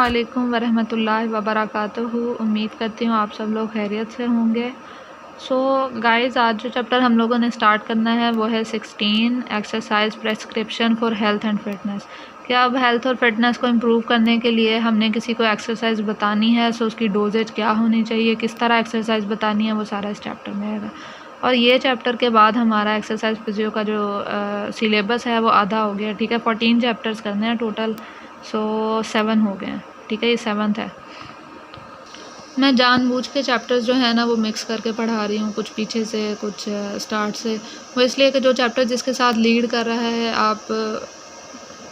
वालेकुम वरहमतुल्लाहि वबरकातुहू। उम्मीद करती हूँ आप सब लोग खैरियत से होंगे। गाइज़, आज जो चैप्टर हम लोगों ने स्टार्ट करना है वो है 16 exercise prescription for health and fitness. कि अब हेल्थ और फिटनेस को इम्प्रूव करने के लिए हमने किसी को एक्सरसाइज बतानी है, सो उसकी डोजेज क्या होनी चाहिए, किस तरह एक्सरसाइज बतानी है, वो सारा इस चैप्टर में है। और ये चैप्टर के बाद हमारा एक्सरसाइज फिजियो का जो सिलेबस है वो आधा हो गया। ठीक है, 14 चैप्टर्स करने हैं टोटल, 7 हो गए हैं। ठीक है, ये 7th है। मैं जानबूझ के चैप्टर्स जो है ना वो मिक्स करके पढ़ा रही हूँ, कुछ पीछे से कुछ स्टार्ट से। वो इसलिए कि जो चैप्टर जिसके साथ लीड कर रहा है आप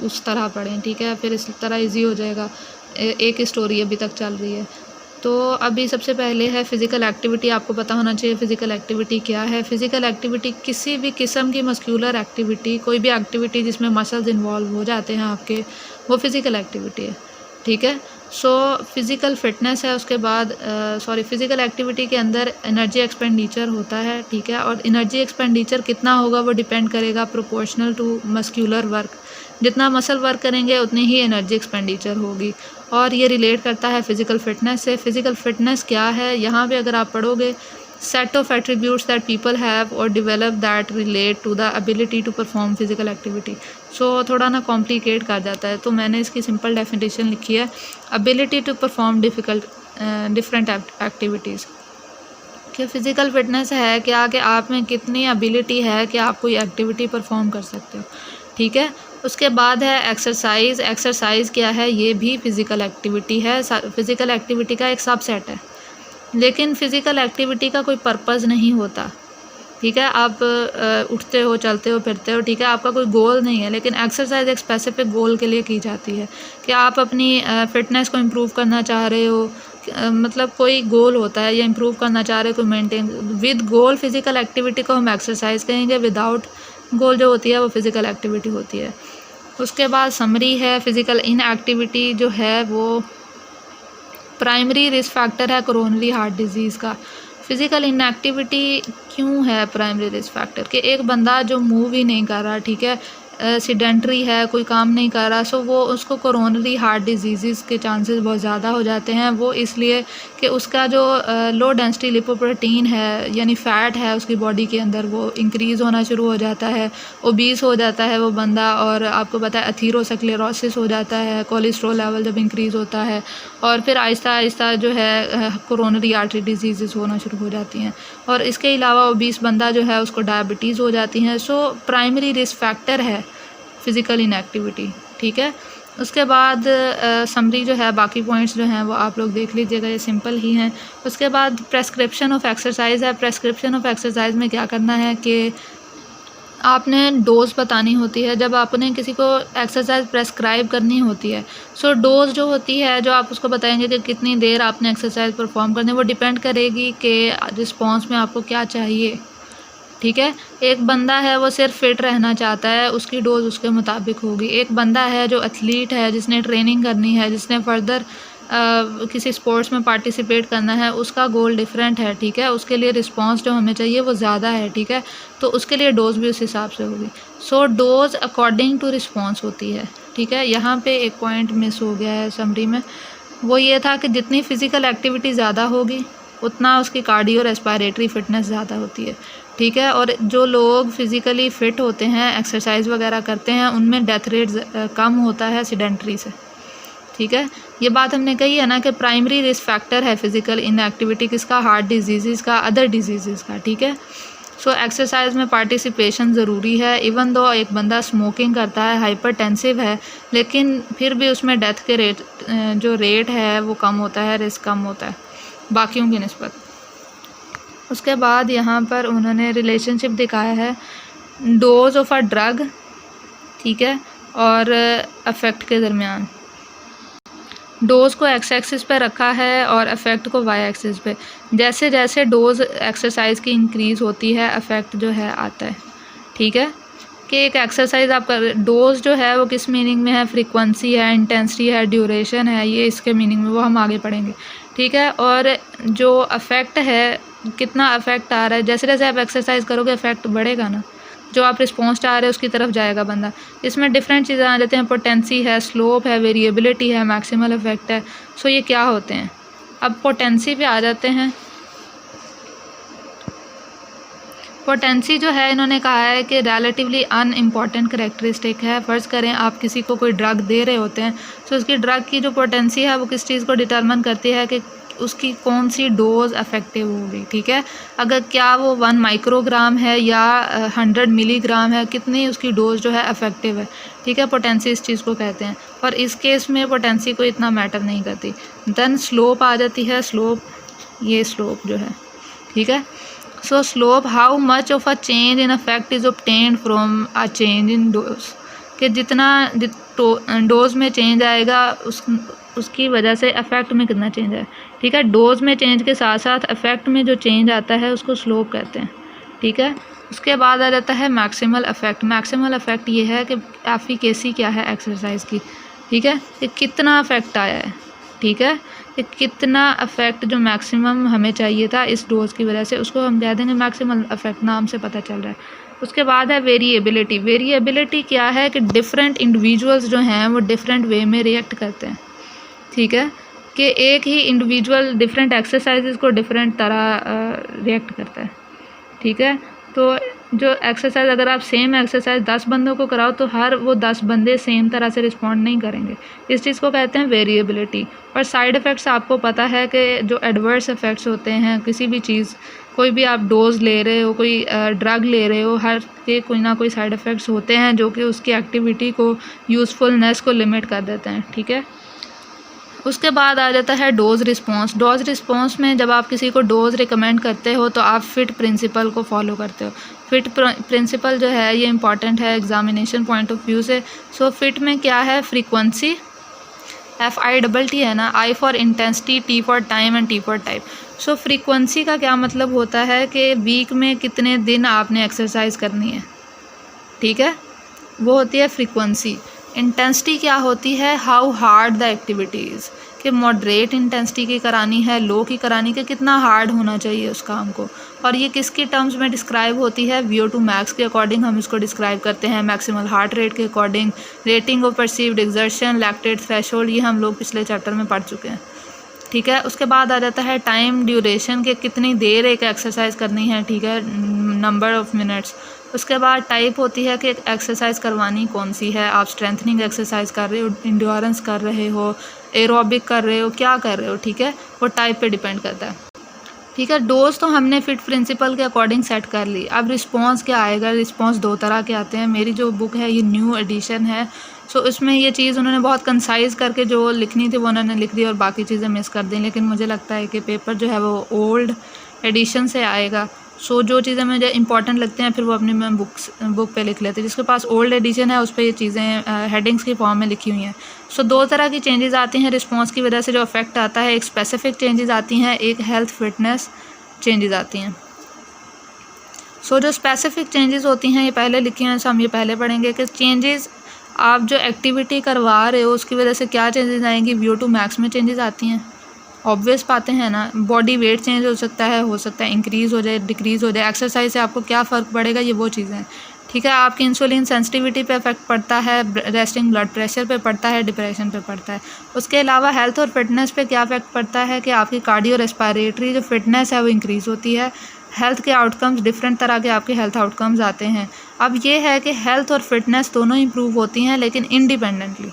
उस तरह पढ़ें। ठीक है, फिर इस तरह इजी हो जाएगा। एक स्टोरी अभी तक चल रही है। तो अभी सबसे पहले है फ़िज़िकल एक्टिविटी। आपको पता होना चाहिए फ़िज़िकल एक्टिविटी क्या है। फ़िज़िकल एक्टिविटी किसी भी किस्म की मस्कुलर एक्टिविटी, कोई भी एक्टिविटी जिसमें मसल्स इन्वॉल्व हो जाते हैं आपके, वो फ़िज़िकल एक्टिविटी है। ठीक है, फ़िज़िकल फिटनेस है। उसके बाद फ़िज़िकल एक्टिविटी के अंदर एनर्जी एक्सपेंडिचर होता है। ठीक है, और एनर्जी एक्सपेंडिचर कितना होगा वो डिपेंड करेगा प्रोपोर्शनल टू मस्कुलर वर्क। जितना मसल वर्क करेंगे उतनी ही एनर्जी एक्सपेंडिचर होगी। और ये रिलेट करता है फ़िज़िकल फ़िटनेस से। फ़िज़िकल फ़िटनेस क्या है, यहाँ पे अगर आप पढ़ोगे, set of attributes that people have और develop that relate to the ability to perform physical activity. थोड़ा ना कॉम्प्लिकेट कर जाता है, तो मैंने इसकी सिंपल डेफिनेशन लिखी है, ability to perform different activities. कि फ़िज़िकल फ़िटनेस है क्या कि आप में कितनी एबिलिटी है कि आप कोई एक्टिविटी परफॉर्म कर सकते हो। ठीक है, उसके बाद है एक्सरसाइज। एक्सरसाइज क्या है, ये भी फ़िज़िकल एक्टिविटी है, फ़िज़िकल एक्टिविटी का एक सबसेट है। लेकिन फ़िज़िकल एक्टिविटी का कोई पर्पज़ नहीं होता। ठीक है, आप उठते हो, चलते हो, फिरते हो, ठीक है, आपका कोई गोल नहीं है। लेकिन एक्सरसाइज एक स्पेसिफिक गोल के लिए की जाती है कि आप अपनी फ़िटनेस को इम्प्रूव करना चाह रहे हो। मतलब कोई गोल होता है, या इम्प्रूव करना चाह रहे हो, कोई maintain with goal physical activity को हम एक्सरसाइज कहेंगे। विदाउट गोल जो होती है वो फ़िज़िकल एक्टिविटी होती है। उसके बाद समरी है। फ़िज़िकल इनएक्टिविटी जो है वो प्राइमरी रिस्क फैक्टर है कोरोनरी हार्ट डिजीज़ का। फ़िज़िकल इनएक्टिविटी क्यों है प्राइमरी रिस्क फैक्टर? कि एक बंदा जो मूव ही नहीं कर रहा, ठीक है, सीडेंट्री है, कोई काम नहीं कर रहा, वो उसको कोरोनरी हार्ट डिजीज़ के चांसेस बहुत ज़्यादा हो जाते हैं। वो इसलिए कि उसका जो लो डेंसिटी लिपोप्रोटीन है, यानी फ़ैट है उसकी बॉडी के अंदर, वो इंक्रीज़ होना शुरू हो जाता है, ओबीस हो जाता है वो बंदा। और आपको पता है एथीरोस्क्लेरोसिस हो जाता है, कोलेस्ट्रॉल लेवल जब इंक्रीज़ होता है, और फिर आहिस्ता आहिस्ता जो है कोरोनरी आर्टरी डिजीज़ होना शुरू हो जाती हैं। और इसके अलावा ओबीस बंदा जो है उसको डायबिटीज़ हो जाती हैं। प्राइमरी रिस्क फैक्टर है फ़िज़िकल इनएक्टिविटी। ठीक है, उसके बाद समरी जो है, बाकी पॉइंट्स जो हैं वो आप लोग देख लीजिएगा, ये सिंपल ही हैं। उसके बाद प्रेस्क्रिप्शन ऑफ एक्सरसाइज है। प्रेस्क्रिप्शन ऑफ एक्सरसाइज में क्या करना है कि आपने डोज़ बतानी होती है जब आपने किसी को एक्सरसाइज प्रेस्क्राइब करनी होती है। डोज़ जो होती है, जो आप उसको बताएंगे कि कितनी देर आपने एक्सरसाइज परफॉर्म करनी है, वो डिपेंड करेगी कि रिस्पॉन्स में आपको क्या चाहिए। ठीक है, एक बंदा है वो सिर्फ फिट रहना चाहता है, उसकी डोज उसके मुताबिक होगी। एक बंदा है जो एथलीट है, जिसने ट्रेनिंग करनी है, जिसने फर्दर किसी स्पोर्ट्स में पार्टिसिपेट करना है, उसका गोल डिफरेंट है। ठीक है, उसके लिए रिस्पांस जो हमें चाहिए वो ज़्यादा है। ठीक है, तो उसके लिए डोज भी उस हिसाब से होगी। डोज अकॉर्डिंग टू रिस्पॉन्स होती है। ठीक है, यहाँ पे एक पॉइंट मिस हो गया है समरी में, वो ये था कि जितनी फ़िज़िकल एक्टिविटी ज़्यादा होगी उतना उसकी कार्डियो रेस्पिरेटरी फिटनेस ज़्यादा होती है। ठीक है, और जो लोग फिज़िकली फ़िट होते हैं, एक्सरसाइज वगैरह करते हैं, उनमें डेथ रेट कम होता है सीडेंट्री से। ठीक है, ये बात हमने कही है ना कि प्राइमरी रिस्क फैक्टर है फ़िज़िकल इनएक्टिविटी किसका, हार्ट डिजीज़ का, अदर डिजीज़ का। ठीक है, एक्सरसाइज में पार्टिसिपेशन ज़रूरी है। इवन दो एक बंदा स्मोकिंग करता है, हाइपरटेंसिव है, लेकिन फिर भी उसमें डेथ के रेट जो रेट है वो कम होता है, रिस्क कम होता है बाकियों की निस्बत। उसके बाद यहाँ पर उन्होंने रिलेशनशिप दिखाया है डोज ऑफ अ ड्रग, ठीक है, और अफेक्ट के दरमियान। डोज़ को एक्स एक्सिस पे रखा है और अफेक्ट को वाई एक्सिस पे। जैसे जैसे डोज़ एक्सरसाइज की इंक्रीज़ होती है, अफेक्ट जो है आता है। ठीक है, कि एक एक्सरसाइज आप कर, डोज जो है वो किस मीनिंग में है, फ्रीक्वेंसी है, इंटेंसिटी है, ड्यूरेशन है, ये इसके मीनिंग में, वो हम आगे पढ़ेंगे। ठीक है, और जो अफेक्ट है, कितना अफेक्ट आ रहा है, जैसे जैसे आप एक्सरसाइज करोगे अफेक्ट बढ़ेगा ना, जो आप रिस्पॉन्स चाह रहे हैं उसकी तरफ जाएगा बंदा। इसमें डिफरेंट चीज़ें आ जाती हैं, पोटेंसी है, स्लोप है, वेरिएबिलिटी है, मैक्सिमल इफेक्ट है। सो ये क्या होते हैं? अब पोटेंसी पे आ जाते हैं। पोटेंसी जो है इन्होंने कहा है कि रिलेटिवली अनइम्पॉर्टेंट करेक्टरिस्टिक है। फ़र्ज़ करें आप किसी को कोई ड्रग दे रहे होते हैं, तो उसकी ड्रग की जो पोटेंसी है वो किस चीज़ को डिटरमिन करती है कि उसकी कौन सी डोज इफ़ेक्टिव होगी। ठीक है, अगर क्या वो 1 माइक्रोग्राम है या 100 मिलीग्राम है, कितनी उसकी डोज जो है इफ़ेक्टिव है। ठीक है, पोटेंसी इस चीज़ को कहते हैं। और इस केस में पोटेंसी को इतना मैटर नहीं करती। देन स्लोप आ जाती है। स्लोप, ये स्लोप जो है, ठीक है। सो slope, how much of a change in affect is obtained from a change in dose, कि जितना डोज में चेंज आएगा उसकी वजह से अफेक्ट में कितना चेंज है। ठीक है, डोज में चेंज के साथ साथ अफेक्ट में जो चेंज आता है उसको स्लोप कहते हैं। ठीक है, उसके बाद आ जाता है मैक्सिमल अफेक्ट। मैक्सिमल अफेक्ट ये है कि एफिकेसी क्या है एक्सरसाइज की। ठीक है, कि कितना अफेक्ट आया है। ठीक है, कि कितना अफेक्ट जो मैक्सिमम हमें चाहिए था इस डोज की वजह से, उसको हम कह देंगे मैक्सिमल अफेक्ट, नाम से पता चल रहा है। उसके बाद है वेरिएबिलिटी। वेरिएबिलिटी क्या है कि डिफरेंट इंडिविजुअल्स जो हैं वो डिफरेंट वे में रिएक्ट करते हैं। ठीक है, कि एक ही इंडिविजुअल डिफरेंट एक्सरसाइजेज को डिफरेंट तरह रिएक्ट करता है। ठीक है, तो जो एक्सरसाइज, अगर आप सेम एक्सरसाइज 10 बंदों को कराओ तो हर वो 10 बंदे सेम तरह से रिस्पॉन्ड नहीं करेंगे। इस चीज़ को कहते हैं वेरिएबिलिटी। और साइड इफ़ेक्ट्स आपको पता है कि जो एडवर्स इफ़ेक्ट्स होते हैं किसी भी चीज़, कोई भी आप डोज ले रहे हो, कोई ड्रग ले रहे हो, हर के कोई ना कोई साइड इफ़ेक्ट्स होते हैं जो कि उसकी एक्टिविटी को, यूज़फुलनेस को लिमिट कर देते हैं। ठीक है, उसके बाद आ जाता है डोज रिस्पॉन्स। डोज रिस्पॉन्स में जब आप किसी को डोज रिकमेंड करते हो तो आप फिट प्रिंसिपल को फॉलो करते हो। फिट प्रिंसिपल जो है ये इंपॉर्टेंट है एग्जामिनेशन पॉइंट ऑफ व्यू से। सो फिट में क्या है? फ्रीक्वेंसी, FITT है ना, I for intensity, T for time and T for type. So frequency का क्या मतलब होता है कि वीक में कितने दिन आपने एक्सरसाइज करनी है। ठीक है, वो होती है फ्रीक्वेंसी। इंटेंसिटी क्या होती है? How hard the activity is, कि मॉडरेट इंटेंसिटी की करानी है, लो की करानी, कि कितना हार्ड होना चाहिए उस काम को। और ये किसकी टर्म्स में डिस्क्राइब होती है? VO2 मैक्स के अकॉर्डिंग हम इसको डिस्क्राइब करते हैं, मैक्सिमल हार्ट रेट के according, rating of perceived exertion, lactate threshold, ये हम लोग पिछले चैप्टर में पढ़ चुके हैं। ठीक है, उसके बाद आ जाता है टाइम ड्यूरेशन, के कितनी देर एक एक्सरसाइज करनी है। ठीक है, नंबर ऑफ मिनट्स। उसके बाद टाइप होती है कि एक्सरसाइज करवानी कौन सी है, आप स्ट्रेंथनिंग एक्सरसाइज कर रहे हो, इंड्योरेंस कर रहे हो, एरोबिक कर रहे हो, क्या कर रहे हो। ठीक है, वो टाइप पे डिपेंड करता है। ठीक है, डोज तो हमने फिट प्रिंसिपल के अकॉर्डिंग सेट कर ली। अब रिस्पॉन्स क्या आएगा? रिस्पॉन्स 2 तरह के आते हैं। मेरी जो बुक है ये न्यू एडिशन है, सो इसमें ये चीज़ उन्होंने बहुत कंसाइज करके जो लिखनी थी वो उन्होंने लिख दी और बाकी चीज़ें मिस कर दी। लेकिन मुझे लगता है कि पेपर जो है वो ओल्ड एडिशन से आएगा। सो जो चीज़ें मुझे इंपॉर्टेंट लगती हैं फिर वो अपनी मैं बुक पे लिख लेते हैं। जिसके पास ओल्ड एडिशन है उस पर ये चीज़ें हेडिंग्स की फॉर्म में लिखी हुई हैं। सो 2 तरह की चेंजेस आती हैं रिस्पॉन्स की वजह से जो अफेक्ट आता है। एक स्पेसिफिक चेंजेस आती हैं, एक हेल्थ फिटनेस चेंजेस आती हैं। सो जो स्पेसिफिक चेंजेस होती हैं ये पहले लिखी हैं, हम ये पहले पढ़ेंगे कि चेंजेस आप जो एक्टिविटी करवा रहे हो उसकी वजह से क्या चेंजेस आएंगी। VO2 मैक्स में चेंजेस आती हैं, ऑब्वियस बातें हैं ना। बॉडी वेट चेंज हो सकता है इंक्रीज़ हो जाए, डिक्रीज़ हो जाए। एक्सरसाइज से आपको क्या फ़र्क पड़ेगा, ये वो चीज़ें हैं। ठीक है, आपकी इंसुलिन सेंसिटिविटी पे इफेक्ट पड़ता है, रेस्टिंग ब्लड प्रेशर पे पड़ता है, डिप्रेशन पे पड़ता है। उसके अलावा हेल्थ और फिटनेस पे क्या इफेक्ट पड़ता है कि आपकी कार्डियो रेस्पिरेटरी जो फिटनेस है वो इंक्रीज़ होती है। हेल्थ के आउटकम्स, डिफरेंट तरह के आपके हेल्थ आउटकम्स आते हैं। अब ये है कि हेल्थ और फिटनेस दोनों इंप्रूव होती हैं लेकिन इंडिपेंडेंटली,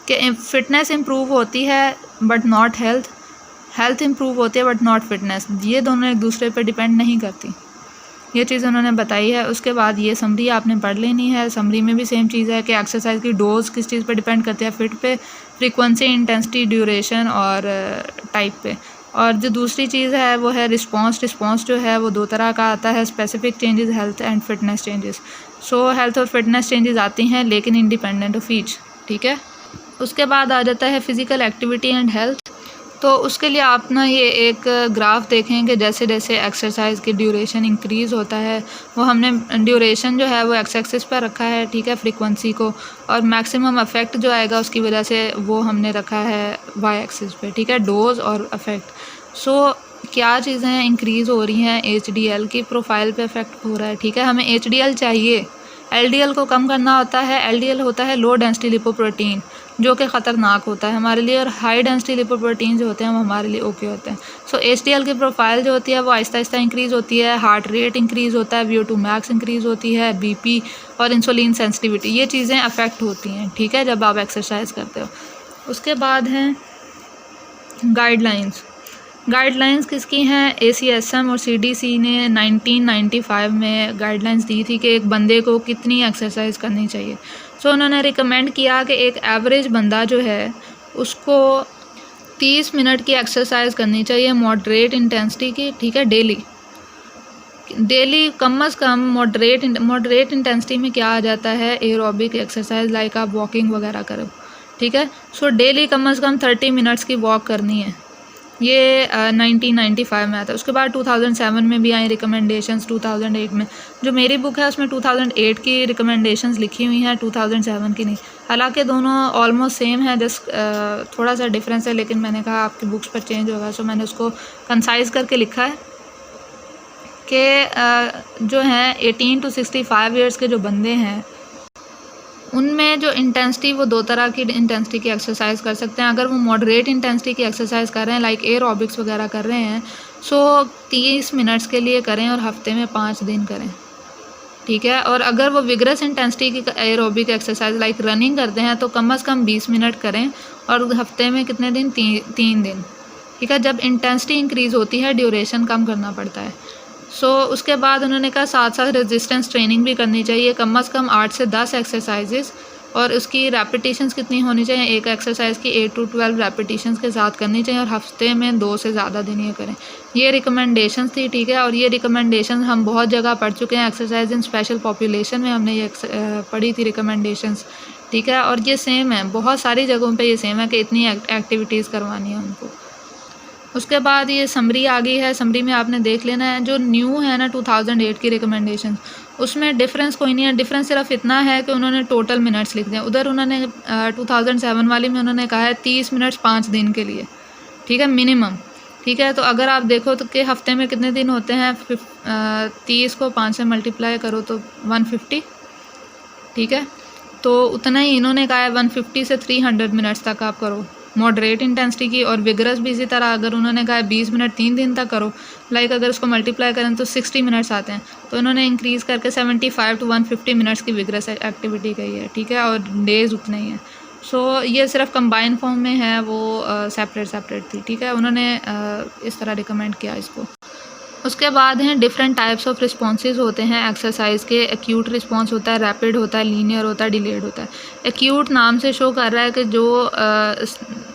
कि फिटनेस इंप्रूव होती है but not health, health improve होती है बट नॉट फिटनेस। ये दोनों एक दूसरे पे डिपेंड नहीं करती, ये चीज़ उन्होंने बताई है। उसके बाद ये समरी आपने पढ़ लेनी है। समरी में भी सेम चीज़ है कि एक्सरसाइज की डोज किस चीज़ पे डिपेंड करती है, फिट पे, फ्रीक्वेंसी, इंटेंसिटी, ड्यूरेशन और टाइप पे। और जो दूसरी चीज़ है वो है रिस्पॉन्स। रिस्पॉन्स जो है वो 2 तरह का आता है, specific changes, health and fitness changes. So health और फिटनेस चेंजेस आती हैं लेकिन इंडिपेंडेंट ऑफ ईच। ठीक है, उसके बाद आ जाता है फिज़िकल एक्टिविटी एंड हेल्थ। तो उसके लिए आप ना ये एक ग्राफ देखें कि जैसे जैसे एक्सरसाइज की ड्यूरेशन इंक्रीज़ होता है, वो हमने ड्यूरेशन जो है वो एक्स एक्सिस पर रखा है। ठीक है, फ्रीक्वेंसी को, और मैक्सिमम इफेक्ट जो आएगा उसकी वजह से वो हमने रखा है वाई एक्सिस पे। ठीक है, डोज और इफेक्ट। सो क्या चीज़ें इंक्रीज़ हो रही हैं HDL की प्रोफाइल पे इफ़ेक्ट हो रहा है, ठीक है। हमें HDL चाहिए, LDL को कम करना होता है। LDL होता है लो डेंसिटी लिपोप्रोटीन, जो कि ख़तरनाक होता है हमारे लिए, और हाई डेंसिटी लिपोप्रोटीन जो होते हैं वो हमारे लिए ओके होते हैं। सो HDL की प्रोफाइल जो होती है वो आहिस्ता आहिस्ता इंक्रीज़ होती है, हार्ट रेट इंक्रीज़ होता है, VO2 मैक्स इंक्रीज़ होती है, BP और इंसुलिन सेंसिटिविटी, ये चीज़ें अफेक्ट होती हैं, ठीक है, जब आप एक्सरसाइज करते हो। उसके बाद हैं गाइडलाइंस। गाइडलाइंस किसकी हैं? ACSM और CDC ने 1995 में गाइडलाइंस दी थी कि एक बंदे को कितनी एक्सरसाइज करनी चाहिए। सो उन्होंने रिकमेंड किया कि एक एवरेज बंदा जो है उसको 30 मिनट की एक्सरसाइज करनी चाहिए मॉडरेट इंटेंसिटी की, ठीक है, डेली कम अज़ कम। मॉडरेट इंटेंसिटी में क्या आ जाता है? एरोबिक एक्सरसाइज, लाइक आप वॉकिंग वगैरह करो, ठीक है। सो डेली कम अज़ कम 30 मिनट्स की वॉक करनी है। ये 1995 में आता है। उसके बाद 2007 में भी आई रिकमेंडेशंस, 2008 में। जो मेरी बुक है उसमें 2008 की रिकमेंडेशंस लिखी हुई हैं, 2007 की नहीं। हालांकि दोनों ऑलमोस्ट सेम है, जस्ट थोड़ा सा डिफरेंस है, लेकिन मैंने कहा आपकी बुक्स पर चेंज होगा, सो मैंने उसको कंसाइज करके लिखा है कि जो हैं 18 to 65 ईयर्स के जो बंदे हैं उनमें जो इंटेंसिटी, वो 2 तरह की इंटेंसिटी की एक्सरसाइज कर सकते हैं। अगर वो मॉडरेट इंटेंसिटी की एक्सरसाइज कर रहे हैं, लाइक एरोबिक्स वगैरह कर रहे हैं, सो 30 मिनट्स के लिए करें और हफ्ते में 5 दिन करें, ठीक है। और अगर वो विगरस इंटेंसिटी की एरोबिक एक्सरसाइज लाइक रनिंग करते हैं तो कम अज़ कम 20 मिनट करें, और हफ्ते में कितने दिन? 3 दिन, ठीक है। जब इंटेंसिटी इंक्रीज़ होती है ड्यूरेशन कम करना पड़ता है। उसके बाद उन्होंने कहा साथ साथ रेजिस्टेंस ट्रेनिंग भी करनी चाहिए, कम अज़ कम 8 से 10 एक्सरसाइजेस, और उसकी रेपिटेशंस कितनी होनी चाहिए? एक एक्सरसाइज की 8 to 12 रेपिटेशंस के साथ करनी चाहिए, और हफ्ते में 2 से ज़्यादा दिन ये करें। ये रिकमेंडेशंस थी, ठीक है। और ये रिकमेंडेशंस हम बहुत जगह पढ़ चुके हैं, एक्सरसाइज इन स्पेशल पॉपुलेशन में हमने ये पढ़ी थी रिकमेंडेशंस, ठीक है। और ये सेम है, बहुत सारी जगहों पर ये सेम है कि इतनी एक्टिविटीज़ करवानी है उनको। उसके बाद ये समरी आ गई है, समरी में आपने देख लेना है। जो न्यू है ना 2008 की रिकमेंडेशन, उसमें डिफरेंस कोई नहीं है। डिफरेंस सिर्फ इतना है कि उन्होंने टोटल मिनट्स लिख दिया। उधर उन्होंने 2007 वाली में उन्होंने कहा है 30 मिनट्स 5 दिन के लिए, ठीक है, मिनिमम, ठीक है। तो अगर आप देखो तो कि हफ्ते में कितने दिन होते हैं, 30 को 5 से मल्टीप्लाई करो तो 150, ठीक है। तो उतना ही इन्होंने कहा है 150 से 300 मिनट्स तक आप करो मॉडरेट इंटेंसिटी की, और विगरस भी इसी तरह। अगर उन्होंने कहा 20 मिनट 3 दिन तक करो, लाइक अगर उसको मल्टीप्लाई करें तो 60 मिनट्स आते हैं, तो इन्होंने इंक्रीज़ करके 75 to 150 मिनट्स की विगरस एक्टिविटी कही है, ठीक है। और डेज़ उतने ही हैं। ये सिर्फ कंबाइन फॉर्म में है, वो सेपरेट थी, ठीक है। उन्होंने इस तरह रिकमेंड किया इसको। उसके बाद हैं डिफरेंट टाइप्स ऑफ रिस्पॉन्सेज होते हैं एक्सरसाइज के। एक्यूट रिस्पॉन्स होता है, रैपिड होता है, लीनियर होता है, डिलेड होता है। एक्यूट नाम से शो कर रहा है कि जो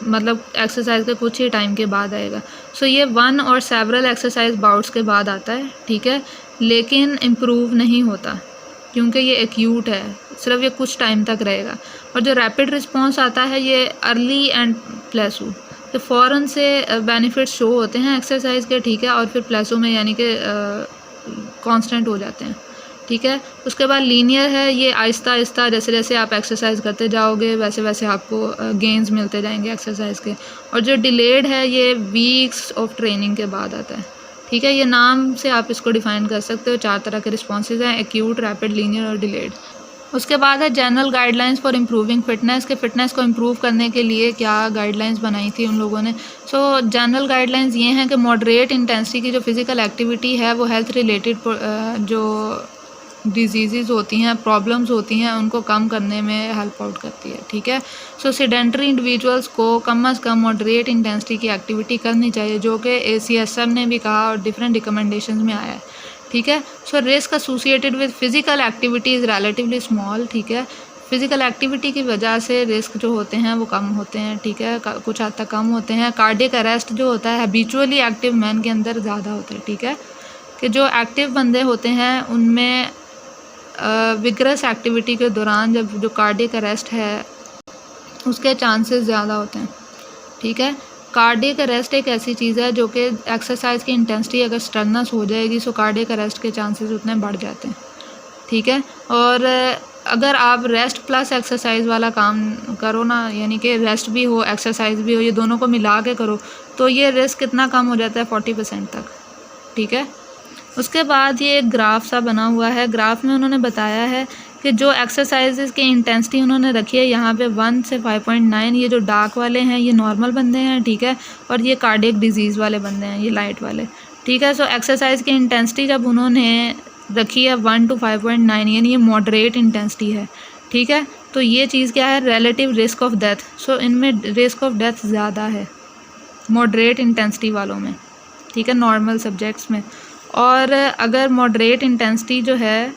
मतलब एक्सरसाइज के कुछ ही टाइम के बाद आएगा। ये 1 और सेवरल एक्सरसाइज बाउट्स के बाद आता है, ठीक है, लेकिन इम्प्रूव नहीं होता क्योंकि ये एक्यूट है, सिर्फ ये कुछ टाइम तक रहेगा। और जो रैपिड रिस्पॉन्स आता है ये अर्ली एंड प्लेसो, तो फ़ौरन से बेनिफिट शो होते हैं एक्सरसाइज के, ठीक है, और फिर प्लेसो में यानी कि कांस्टेंट हो जाते हैं, ठीक है। उसके बाद लीनियर है, ये आहिस्ता आहिस्ता जैसे जैसे आप एक्सरसाइज करते जाओगे वैसे वैसे आपको गेंस मिलते जाएंगे एक्सरसाइज के। और जो डिलेड है ये वीक्स ऑफ ट्रेनिंग के बाद आता है, ठीक है। ये नाम से आप इसको डिफ़ाइन कर सकते हो। 4 तरह के रिस्पॉन्सेज हैं, एक्यूट, रैपिड, लीनियर और डिलेड। उसके बाद है general guidelines for improving fitness, के फिटनेस को इम्प्रूव करने के लिए क्या गाइडलाइंस बनाई थी उन लोगों ने। जनरल गाइडलाइंस ये हैं कि मॉडरेट इंटेंसिटी की जो फिज़िकल एक्टिविटी है वो हेल्थ रिलेटेड जो डिजीज़ होती हैं, प्रॉब्लम्स होती हैं, उनको कम करने में हेल्प आउट करती है, ठीक है। सेडेंटरी इंडिविजुअल्स को कम अज़ कम मॉडरेट इंटेंसिटी की एक्टिविटी करनी चाहिए, जो कि ACSM ने भी कहा और डिफरेंट रिकमेंडेशंस में आया है, ठीक है। Risk associated with physical activity is relatively small, ठीक है। फिज़िकल एक्टिविटी की वजह से रिस्क जो होते हैं वो कम होते हैं, ठीक है, कुछ हद तक कम होते हैं। कार्डियक अरेस्ट जो होता है हैबिचुअली एक्टिव मैन के अंदर ज़्यादा होता है, ठीक है, कि जो एक्टिव बंदे होते हैं उनमें विगरस एक्टिविटी के दौरान जब जो कार्डियक अरेस्ट है उसके चांसेस ज़्यादा होते हैं, ठीक है। कार्डियक अरेस्ट एक ऐसी चीज़ है जो कि एक्सरसाइज की इंटेंसिटी अगर स्टर्नस हो जाएगी कार्डियक अरेस्ट के चांसेस उतने बढ़ जाते हैं, ठीक है। और अगर आप रेस्ट प्लस एक्सरसाइज वाला काम करो ना, यानी कि रेस्ट भी हो एक्सरसाइज भी हो, ये दोनों को मिला के करो, तो ये रिस्क कितना कम हो जाता है 40% तक। ठीक है, उसके बाद ये एक ग्राफ सा बना हुआ है। ग्राफ में उन्होंने बताया है कि जो एक्सरसाइजेज की इंटेंसिटी उन्होंने रखी है यहाँ पे 1 से 5.9, ये जो डार्क वाले हैं ये नॉर्मल बंदे हैं, ठीक है, और ये कार्डियक डिजीज़ वाले बंदे हैं, ये लाइट वाले, ठीक है। सो एक्सरसाइज की इंटेंसिटी जब उन्होंने रखी है 1 to 5.9, यानी ये मॉडरेट इंटेंसिटी है, ठीक है। तो ये चीज़ क्या है, रिलेटिव रिस्क ऑफ डेथ। सो इनमें रिस्क ऑफ डेथ ज़्यादा है मॉडरेट इंटेंसिटी वालों में, ठीक है, नॉर्मल सब्जेक्ट्स में। और अगर मॉडरेट इंटेंसिटी जो है,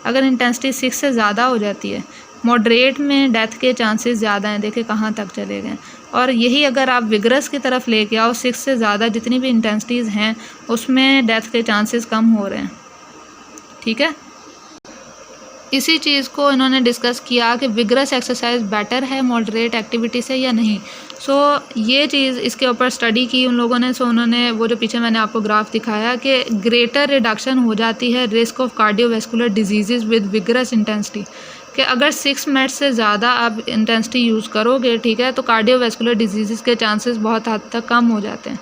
अगर इंटेंसिटी 6 से ज़्यादा हो जाती है, मॉडरेट में डेथ के चांसेस ज़्यादा हैं, देखें कहाँ तक चले गए। और यही अगर आप विगरस की तरफ लेके आओ, 6 से ज़्यादा जितनी भी इंटेंसिटीज़ हैं उसमें डेथ के चांसेस कम हो रहे हैं, ठीक है। इसी चीज़ को इन्होंने डिस्कस किया कि विगरस एक्सरसाइज बेटर है मॉडरेट एक्टिविटी से या नहीं। सो ये चीज़ इसके ऊपर स्टडी की उन लोगों ने। सो उन्होंने वो जो पीछे मैंने आपको ग्राफ दिखाया कि ग्रेटर रिडक्शन हो जाती है risk of cardiovascular disease with vigorous intensity, कि अगर 6 मिनट से ज़्यादा आप इंटेंसिटी यूज़ करोगे, ठीक है, तो कार्डियोवैस्कुलर डिजीज़ के चांसेस बहुत हद तक कम हो जाते हैं,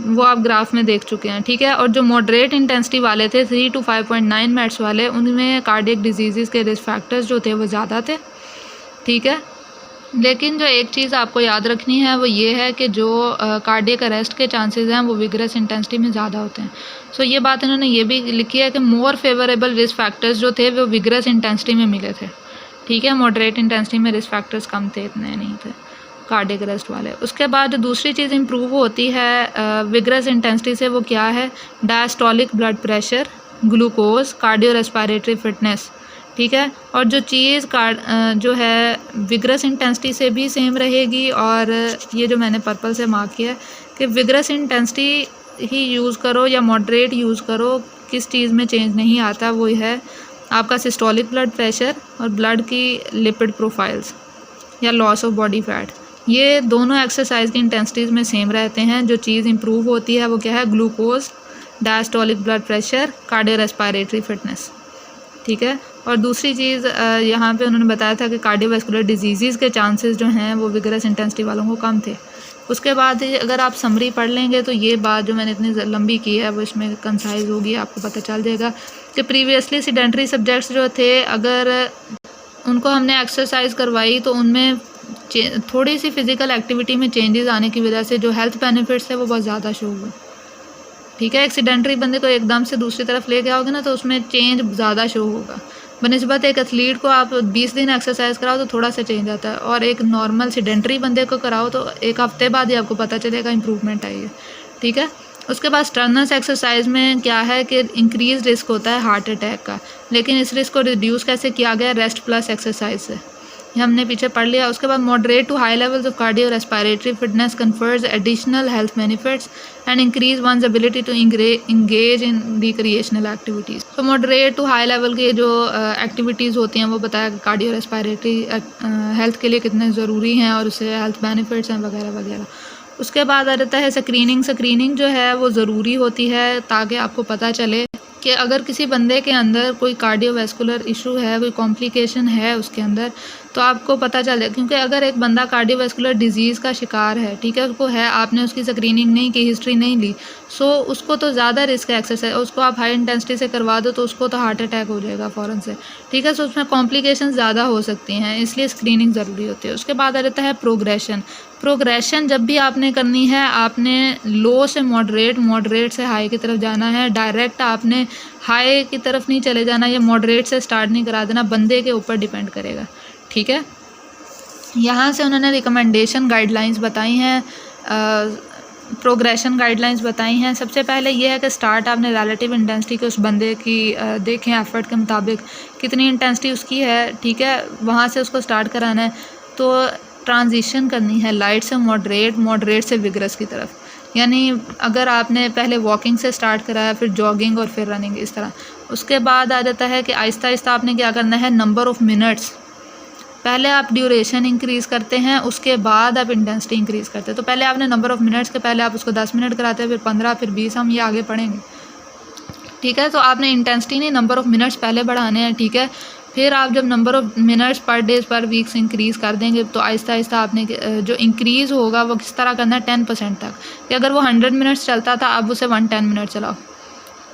वो आप ग्राफ में देख चुके हैं, ठीक है। और जो मॉडरेट इंटेंसिटी वाले थे 3 to 5.9 मिनट्स वाले, उनमें कार्डियक डिजीज़ के रिस्क फैक्टर्स जो थे वो ज़्यादा थे, ठीक है। लेकिन जो एक चीज़ आपको याद रखनी है वो ये है कि जो कार्डियक अरेस्ट के चांसेस हैं वो विगरस इंटेंसिटी में ज़्यादा होते हैं। सो ये बात इन्होंने ये भी लिखी है कि मोर फेवरेबल रिस्क फैक्टर्स जो थे वो विगरस इंटेंसिटी में मिले थे, ठीक है। मॉडरेट इंटेंसिटी में रिस्क फैक्टर्स कम थे, इतने नहीं थे कार्डियक अरेस्ट वाले। उसके बाद जो दूसरी चीज़ इंप्रूव होती है विगरस इंटेंसिटी से, वो क्या है, diastolic blood pressure, glucose, cardio respiratory fitness, ठीक है। और जो चीज़ जो है विगरस इंटेंसिटी से भी सेम रहेगी, और ये जो मैंने पर्पल से मार्क किया है कि विगरस इंटेंसिटी ही यूज़ करो या मॉडरेट यूज़ करो, किस चीज़ में चेंज नहीं आता, वो है आपका सिस्टोलिक ब्लड प्रेशर और ब्लड की लिपिड प्रोफाइल्स या लॉस ऑफ बॉडी फैट। ये दोनों एक्सरसाइज की इंटेंसिटीज़ में सेम रहते हैं। जो चीज़ इंप्रूव होती है वो क्या है, glucose, diastolic blood pressure, cardio respiratory fitness, ठीक है। और दूसरी चीज़ यहाँ पे उन्होंने बताया था कि कार्डियोवैस्कुलर डिजीज़ के चांसेस जो हैं वो विगरस इंटेंसिटी वालों को कम थे। उसके बाद अगर आप समरी पढ़ लेंगे तो ये बात जो मैंने इतनी लंबी की है वो इसमें कंसाइज होगी, आपको पता चल जाएगा कि प्रीवियसली सीडेंटरी सब्जेक्ट्स जो थे, अगर उनको हमने एक्सरसाइज करवाई तो उनमें थोड़ी सी फिज़िकल एक्टिविटी में चेंजेस आने की वजह से जो हेल्थ बेनिफिट्स है वो बहुत ज़्यादा शो हुए, ठीक है। एक सीडेंटरी बंदे को एकदम से दूसरी तरफ ले आओगे ना तो उसमें चेंज ज़्यादा शो होगा, बनिस्बत एक एथलीट को आप 20 दिन एक्सरसाइज कराओ तो थोड़ा सा चेंज आता है, और एक नॉर्मल सीडेंटरी बंदे को कराओ तो एक हफ्ते बाद ही आपको पता चलेगा इंप्रूवमेंट आई है, ठीक है। उसके बाद स्ट्रेनस एक्सरसाइज में क्या है कि इंक्रीज रिस्क होता है हार्ट अटैक का, लेकिन इस रिस्क को रिड्यूस कैसे किया गया, रेस्ट प्लस एक्सरसाइज से, ये हमने पीछे पढ़ लिया। उसके बाद moderate to high levels of cardio respiratory fitness confers additional health benefits and increase one's ability to engage in recreational activities. तो मॉडरेट टू हाई लेवल के जो एक्टिविटीज़ होती हैं वो बताया कि कार्डियो रेस्पिरेटरी हेल्थ के लिए कितने ज़रूरी हैं और उससे हेल्थ बेनिफिट्स हैं वगैरह वगैरह। उसके बाद आ जाता है स्क्रीनिंग। स्क्रीनिंग जो है वो ज़रूरी होती है ताकि आपको पता चले कि अगर किसी बंदे के अंदर कोई कार्डियोवैस्कुलर इशू है, कोई कॉम्प्लिकेशन है उसके अंदर, तो आपको पता चल जाए। क्योंकि अगर एक बंदा कार्डियोवैस्कुलर डिजीज़ का शिकार है, ठीक है, उसको है, आपने उसकी स्क्रीनिंग नहीं की, हिस्ट्री नहीं ली, सो उसको तो ज़्यादा रिस्क है एक्सरसाइज, उसको आप हाई इंटेंसिटी से करवा दो तो उसको तो हार्ट अटैक हो जाएगा फ़ौरन से, ठीक है। सो उसमें कॉम्प्लिकेशन ज़्यादा हो सकती हैं, इसलिए स्क्रीनिंग ज़रूरी होती है। उसके बाद आ जाता है प्रोग्रेशन। प्रोग्रेशन जब भी आपने करनी है, आपने लो से मॉडरेट, मॉडरेट से हाई की तरफ जाना है, डायरेक्ट आपने हाई की तरफ नहीं चले जाना या मॉडरेट से स्टार्ट नहीं करा देना, बंदे के ऊपर डिपेंड करेगा, ठीक है। यहाँ से उन्होंने रिकमेंडेशन गाइडलाइंस बताई हैं, प्रोग्रेशन गाइडलाइंस बताई हैं। सबसे पहले ये है कि स्टार्ट आपने रिलेटिव इंटेंसिटी के उस बंदे की देखें, एफर्ट के मुताबिक कितनी इंटेंसिटी उसकी है, ठीक है, वहाँ से उसको स्टार्ट कराना है। तो ट्रांजिशन करनी है लाइट से मॉडरेट, मॉडरेट से विगरस की तरफ, यानी अगर आपने पहले वॉकिंग से स्टार्ट कराया, फिर जॉगिंग और फिर रनिंग, इस तरह। उसके बाद आ जाता है कि आहिस्ता आहिस्ता आपने क्या करना है, नंबर ऑफ़ मिनट्स, पहले आप ड्यूरेशन इंक्रीज़ करते हैं, उसके बाद आप इंटेंसिटी इंक्रीज़ करते हैं। तो पहले आपने नंबर ऑफ़ मिनट्स के पहले आप उसको 10 मिनट कराते हैं, फिर 15, फिर 20, हम ये आगे पढ़ेंगे, ठीक है। तो आपने इंटेंसिटी नहीं, नंबर ऑफ़ मिनट्स पहले बढ़ाने हैं, ठीक है। फिर आप जब नंबर ऑफ़ मिनट्स पर डेज़ पर वीक्स इंक्रीज़ कर देंगे तो आहिस्ता आहिस्ता आपने जो इंक्रीज़ होगा वो किस तरह करना है 10% तक, कि अगर वो 100 मिनट्स चलता था अब उसे 110 मिनट चलाओ,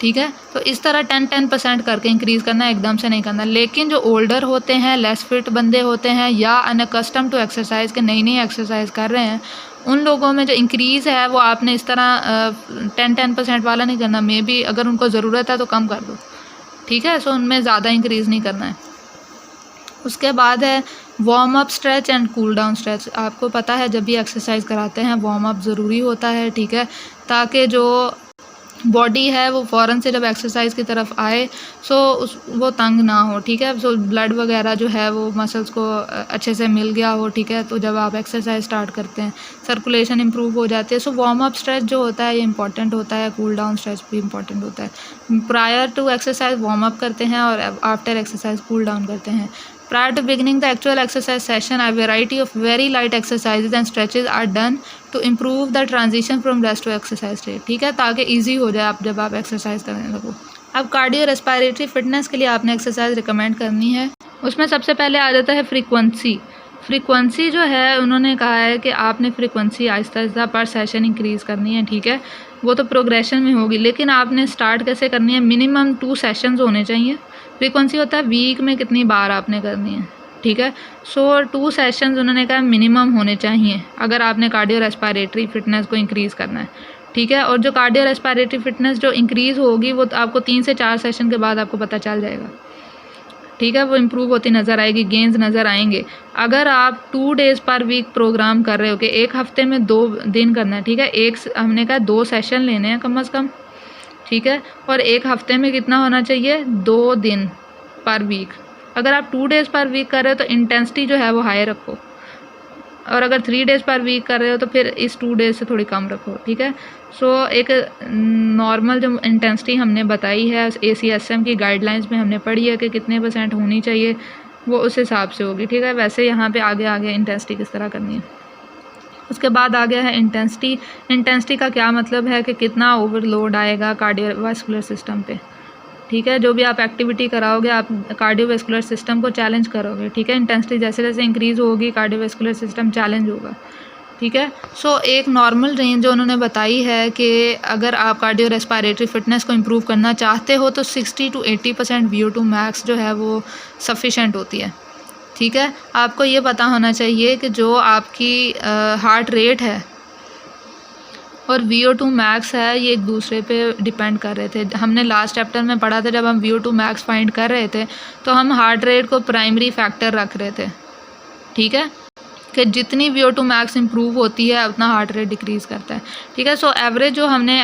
ठीक है। तो इस तरह 10% करके इंक्रीज़ करना है, एकदम से नहीं करना। लेकिन जो ओल्डर होते हैं, लेस फिट बंदे होते हैं या अनकस्टम टू एक्सरसाइज के नई एक्सरसाइज कर रहे हैं, उन लोगों में जो इंक्रीज़ है वो आपने इस तरह 10% वाला नहीं करना। मे बी अगर उनको ज़रूरत है तो कम कर दो, ठीक है। सो उनमें ज़्यादा इंक्रीज़ नहीं करना है। उसके बाद है warm up stretch and cool down stretch. आपको पता है जब भी एक्सरसाइज कराते हैं वार्म अप ज़रूरी होता है, ठीक है, ताकि जो बॉडी है वो फ़ौरन से जब एक्सरसाइज की तरफ आए सो वो तंग ना हो, ठीक है। सो ब्लड वगैरह जो है वो मसल्स को अच्छे से मिल गया हो, ठीक है। तो जब आप एक्सरसाइज स्टार्ट करते हैं सर्कुलेशन इंप्रूव हो जाती है। सो वार्म अप स्ट्रेच जो होता है ये इंपॉर्टेंट होता है, कूल डाउन स्ट्रेच भी इंपॉर्टेंट होता है। Prior to exercise warm up करते हैं और आफ्टर एक्सरसाइज कूल डाउन करते हैं। Prior to beginning the actual exercise session, a variety of very light exercises and stretches are done to improve the transition from rest to exercise state, ठीक है, ताकि easy हो जाए आप जब आप एक्सरसाइज करने लगो। अब कार्डियो रेस्पिरेटरी फिटनेस के लिए आपने एक्सरसाइज रिकमेंड करनी है। उसमें सबसे पहले आ जाता है फ्रीक्वेंसी जो है उन्होंने कहा है कि आपने फ्रीक्वेंसी आहिस्ता आहिस्ता पर सेशन इंक्रीज़ करनी है, ठीक है। वो तो प्रोग्रेशन में होगी, लेकिन आपने स्टार्ट कैसे करनी है, मिनिमम 2 सेशंस होने चाहिए। फ्रीक्वेंसी होता है वीक में कितनी बार आपने करनी है, ठीक है। सो 2 सेशंस उन्होंने कहा मिनिमम होने चाहिए अगर आपने कार्डियो रेस्पिरेटरी फिटनेस को इंक्रीज़ करना है, ठीक है। और जो कार्डियो रेस्पिरेटरी फिटनेस जो इंक्रीज़ होगी वो आपको 3 से 4 सेशन के बाद आपको पता चल जाएगा, ठीक है। वो इम्प्रूव होती नज़र आएगी, गेंस नज़र आएंगे। अगर आप 2 डेज़ पर वीक प्रोग्राम कर रहे हो कि एक हफ़्ते में 2 दिन करना है, ठीक है, हमने कहा 2 सेशन लेने हैं कम से कम, ठीक है। और एक हफ़्ते में कितना होना चाहिए, 2 दिन पर वीक। अगर आप 2 डेज़ पर वीक कर रहे हो तो इंटेंसिटी जो है वो हाई रखो, और अगर 3 डेज़ पर वीक कर रहे हो तो फिर इस 2 डेज़ से थोड़ी कम रखो, ठीक है। सो एक नॉर्मल जो इंटेंसिटी हमने बताई है ACSM की गाइडलाइंस में हमने पढ़ी है कि कितने % होनी चाहिए, वो उस हिसाब से होगी, ठीक है। वैसे यहाँ पे आगे इंटेंसिटी किस तरह करनी है। उसके बाद आ गया है इंटेंसिटी का क्या मतलब है कि कितना ओवरलोड आएगा कार्डियोवास्कुलर सिस्टम पे, ठीक है। जो भी आप एक्टिविटी कराओगे आप कार्डियोवास्कुलर सिस्टम को चैलेंज करोगे, ठीक है। इंटेंसिटी जैसे जैसे इंक्रीज़ होगी कार्डियोवास्कुलर सिस्टम चैलेंज होगा, ठीक है। सो एक नॉर्मल रेंज जो उन्होंने बताई है कि अगर आप कार्डियो रेस्पिरेटरी फिटनेस को इम्प्रूव करना चाहते हो तो 60 to 80% VO2 मैक्स जो है वो सफिशेंट होती है, ठीक है। आपको ये पता होना चाहिए कि जो आपकी हार्ट रेट है और VO2 मैक्स है ये एक दूसरे पे डिपेंड कर रहे थे। हमने लास्ट चैप्टर में पढ़ा था जब हम VO2 मैक्स फाइंड कर रहे थे तो हम हार्ट रेट को प्राइमरी फैक्टर रख रहे थे, ठीक है, कि जितनी VO2 मैक्स इंप्रूव होती है उतना हार्ट रेट डिक्रीज़ करता है, ठीक है। सो एवरेज जो हमने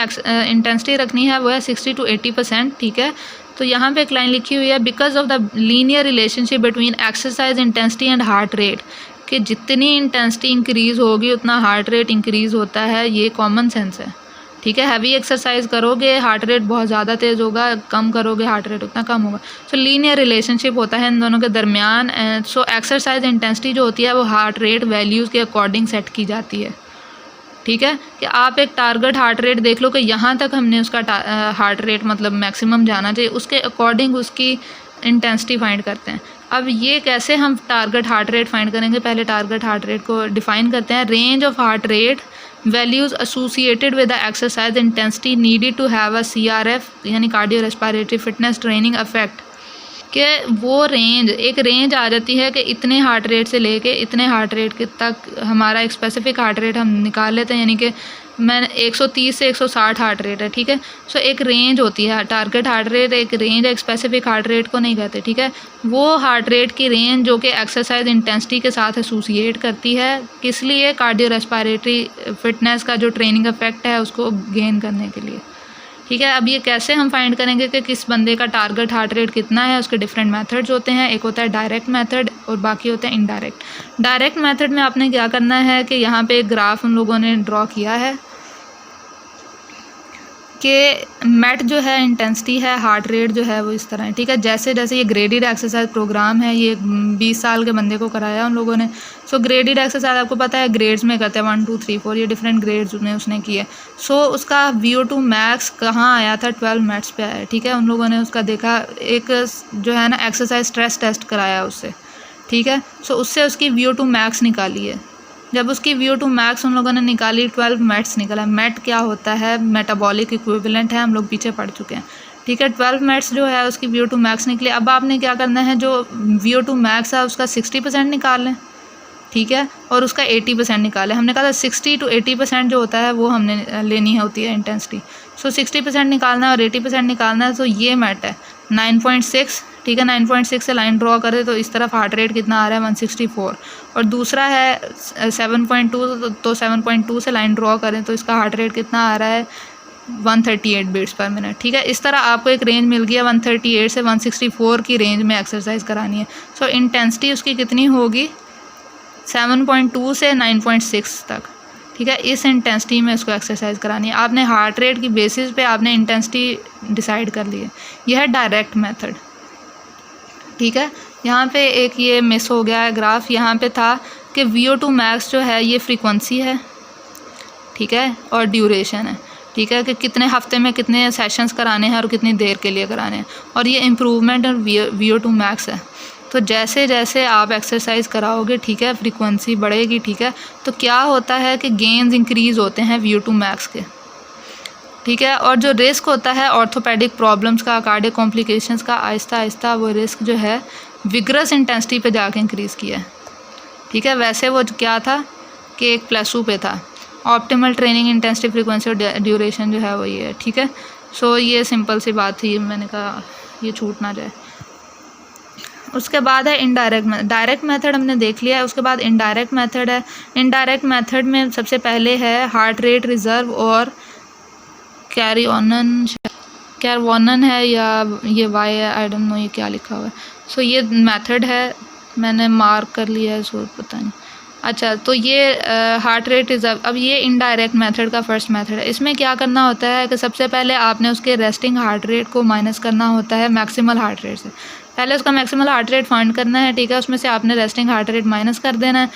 इंटेंसिटी रखनी है वो है 60 to 80%, ठीक है। तो यहाँ पे एक लाइन लिखी हुई है because of the linear relationship between exercise intensity and heart rate, कि जितनी इंटेंसिटी इंक्रीज़ होगी उतना हार्ट रेट इंक्रीज़ होता है, ये कॉमन सेंस है, ठीक है। हैवी एक्सरसाइज करोगे हार्ट रेट बहुत ज़्यादा तेज़ होगा, कम करोगे हार्ट रेट उतना कम होगा। सो लीनियर रिलेशनशिप होता है इन दोनों के दरमियान। सो एक्सरसाइज इंटेंसिटी जो होती है वो हार्ट रेट वैल्यूज़ के अकॉर्डिंग सेट की जाती है, ठीक है। कि आप एक टारगेट हार्ट रेट देख लो कि यहाँ तक हमने उसका हार्ट रेट मतलब मैक्सिमम जाना चाहिए, उसके अकॉर्डिंग उसकी इंटेंसिटी फाइंड करते हैं। अब ये कैसे हम टारगेट हार्ट रेट फाइंड करेंगे, पहले टारगेट हार्ट रेट को डिफ़ाइन करते हैं। Range of heart rate values associated with the exercise intensity needed to have a CRF यानी cardio respiratory fitness training effect, कि वो रेंज एक रेंज आ जाती है कि इतने हार्ट रेट से लेके इतने हार्ट रेट के तक हमारा एक स्पेसिफिक हार्ट रेट हम निकाल लेते हैं, यानी कि मैं 130 से 160 हार्ट रेट है, ठीक है। सो एक रेंज होती है, टारगेट हार्ट रेट एक रेंज एक स्पेसिफिक हार्ट रेट को नहीं कहते, ठीक है। वो हार्ट रेट की रेंज जो कि एक्सरसाइज इंटेंसिटी के साथ एसोसिएट करती है, किस लिए, कार्डियो रेस्पिरेटरी फिटनेस का जो ट्रेनिंग इफेक्ट है उसको गेन करने के लिए, ठीक है। अब ये कैसे हम फाइंड करेंगे कि किस बंदे का टारगेट हार्ट रेट कितना है, उसके डिफरेंट मेथड्स होते हैं। एक होता है डायरेक्ट मेथड और बाकी होते हैं इनडायरेक्ट। डायरेक्ट मेथड में आपने क्या करना है कि यहाँ पे एक ग्राफ उन लोगों ने ड्रॉ किया है कि मेट जो है इंटेंसिटी है, हार्ट रेट जो है वो इस तरह है, ठीक है। जैसे जैसे ये ग्रेडेड एक्सरसाइज प्रोग्राम है, ये 20 साल के बंदे को कराया उन लोगों ने। सो ग्रेडेड एक्सरसाइज आपको पता है ग्रेड्स में करते हैं, 1 2 3 4, ये डिफरेंट ग्रेड्स में उसने किए। सो उसका VO2 मैक्स कहाँ आया था, 12 मिनट्स पे आया, ठीक है। उन लोगों ने उसका देखा, एक जो है ना एक्सरसाइज स्ट्रेस टेस्ट कराया उससे, ठीक है। सो उससे उसकी VO2 मैक्स निकाली है। जब उसकी VO2 मैक्स उन लोगों ने निकाली, 12 मैट्स निकला। मैट क्या होता है, मेटाबॉलिक इक्विवेलेंट है, हम लोग पीछे पढ़ चुके हैं, ठीक है। 12 मैट्स जो है उसकी VO2 मैक्स निकली। अब आपने क्या करना है, जो VO2 मैक्स है उसका 60% निकाल लें, ठीक है, और उसका 80% निकालें। हमने कहा था 60 to 80% जो होता है वो हमने लेनी होती है इंटेंसिटी। सो 60% निकालना है और 80% निकालना है। तो ये मैट है 9.6, ठीक है। 9.6 से लाइन ड्रॉ करें तो इस तरफ हार्ट रेट कितना आ रहा है, 164। और दूसरा है 7.2, तो 7.2 से लाइन ड्रॉ करें तो इसका हार्ट रेट कितना आ रहा है, 138 बीट्स पर मिनट, ठीक है। इस तरह आपको एक रेंज मिल गया, 138 से 164 की रेंज में एक्सरसाइज करानी है। सो इंटेंसिटी उसकी कितनी होगी, 7.2 से 9.6 तक, ठीक है। इस इंटेंसिटी में इसको एक्सरसाइज करानी है। आपने हार्ट रेट की बेसिस पे आपने इंटेंसिटी डिसाइड कर ली है। यह है डायरेक्ट मेथड, ठीक है। यहाँ पे एक ये मिस हो गया है ग्राफ, यहाँ पे था कि VO2 मैक्स जो है ये फ्रीक्वेंसी है, ठीक है, और ड्यूरेशन है, ठीक है, कि कितने हफ्ते में कितने सेशंस कराने हैं और कितनी देर के लिए कराने हैं। और ये इम्प्रूवमेंट और VO2 मैक्स है। तो जैसे जैसे आप एक्सरसाइज कराओगे, ठीक है, फ्रीक्वेंसी बढ़ेगी, ठीक है, तो क्या होता है कि गेन्स इंक्रीज़ होते हैं VO2 मैक्स के, ठीक है। और जो रिस्क होता है ऑर्थोपेडिक प्रॉब्लम्स का, कार्डियक कॉम्प्लिकेशंस का, आहिस्ता आहिस्ता वो रिस्क जो है विग्रस इंटेंसिटी पे जाके इंक्रीज़ किया है, ठीक है। वैसे वो क्या था कि एक प्लेसू पे था। ऑप्टिमल ट्रेनिंग इंटेंसिटी, फ्रीक्वेंसी और ड्यूरेशन जो है वो ये है, ठीक है। सो ये सिंपल सी बात थी, मैंने कहा ये छूट ना जाए। उसके बाद है इनडायरेक्ट मेथड। डायरेक्ट मेथड हमने देख लिया है, उसके बाद इनडायरेक्ट मेथड है। इनडायरेक्ट मेथड में सबसे पहले है हार्ट रेट रिज़र्व और कैरवॉनन है, या ये वाई है, आई डोंट नो ये क्या लिखा हुआ है। सो ये मेथड है, मैंने मार्क कर लिया है, सो पता नहीं। अच्छा, तो ये हार्ट रेट रिज़र्व। अब ये इनडायरेक्ट मेथड का फर्स्ट मेथड है। इसमें क्या करना होता है कि सबसे पहले आपने उसके रेस्टिंग हार्ट रेट को माइनस करना होता है मैक्सिमल हार्ट रेट से। पहले उसका मैक्सिमल हार्ट रेट फाइंड करना है, ठीक है, उसमें से आपने रेस्टिंग हार्ट रेट माइनस कर देना है।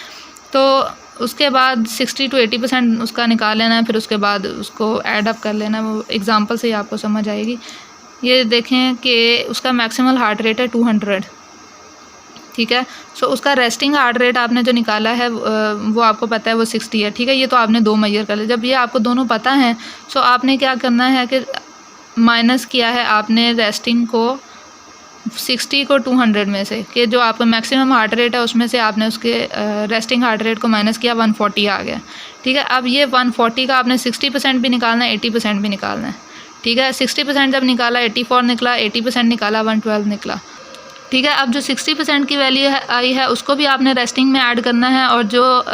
तो उसके बाद 60 to 80% उसका निकाल लेना है, फिर उसके बाद उसको ऐड अप कर लेना है। वो एग्जांपल से ही आपको समझ आएगी। ये देखें कि उसका मैक्सिमल हार्ट रेट है 200, ठीक है। सो उसका रेस्टिंग हार्ट रेट आपने जो निकाला है वो आपको पता है वो 60 है, ठीक है। ये तो आपने दो मेजर कर लिया। जब ये आपको दोनों पता हैं, सो आपने क्या करना है कि माइनस किया है आपने रेस्टिंग को 60 को 200 में से, कि जो आपका मैक्सिमम हार्ट रेट है उसमें से आपने उसके रेस्टिंग हार्ट रेट को माइनस किया, 140 आ गया, ठीक है। अब ये 140 का आपने 60% भी निकालना है, 80% भी निकालना है, ठीक है। 60% जब निकाला 84 निकला, 80% निकाला 112 निकला, ठीक है। अब जो 60% की वैल्यू आई है उसको भी आपने रेस्टिंग में ऐड करना है, और जो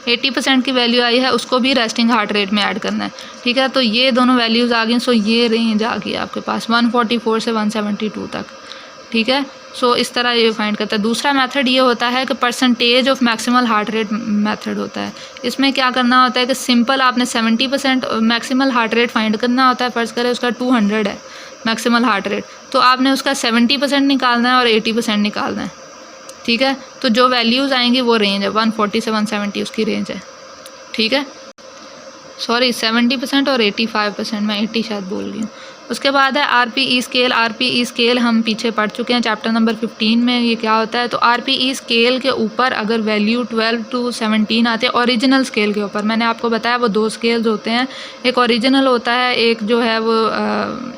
80% की वैल्यू आई है उसको भी रेस्टिंग हार्ट रेट में ऐड करना है, ठीक है। तो ये दोनों वैल्यूज़ आ गई। सो ये रेंज आ गई आपके पास 144 से 172 तक, ठीक है। सो इस तरह ये फाइंड करता है। दूसरा मेथड ये होता है कि percentage of maximal heart rate method होता है। इसमें क्या करना होता है कि सिंपल आपने 70% मैक्सिमल हार्ट रेट फाइंड करना होता है। फ़र्ज़ करें उसका 200 है मैक्सिमल हार्ट रेट, तो आपने उसका 70% निकालना है और 80% निकालना है, ठीक है। तो जो वैल्यूज़ आएंगी वो रेंज है 140 से 170 उसकी रेंज है, ठीक है। सॉरी 70% और 85%, मैं 80 शायद बोल गई हूँ। उसके बाद है RPE स्केल। RPE स्केल हम पीछे पढ़ चुके हैं चैप्टर नंबर 15 में। ये क्या होता है, तो RPE स्केल के ऊपर अगर वैल्यू 12 to 17 आते हैं ओरिजिनल स्केल के ऊपर, मैंने आपको बताया वो दो स्केल्स होते हैं, एक ओरिजिनल होता है, एक जो है वो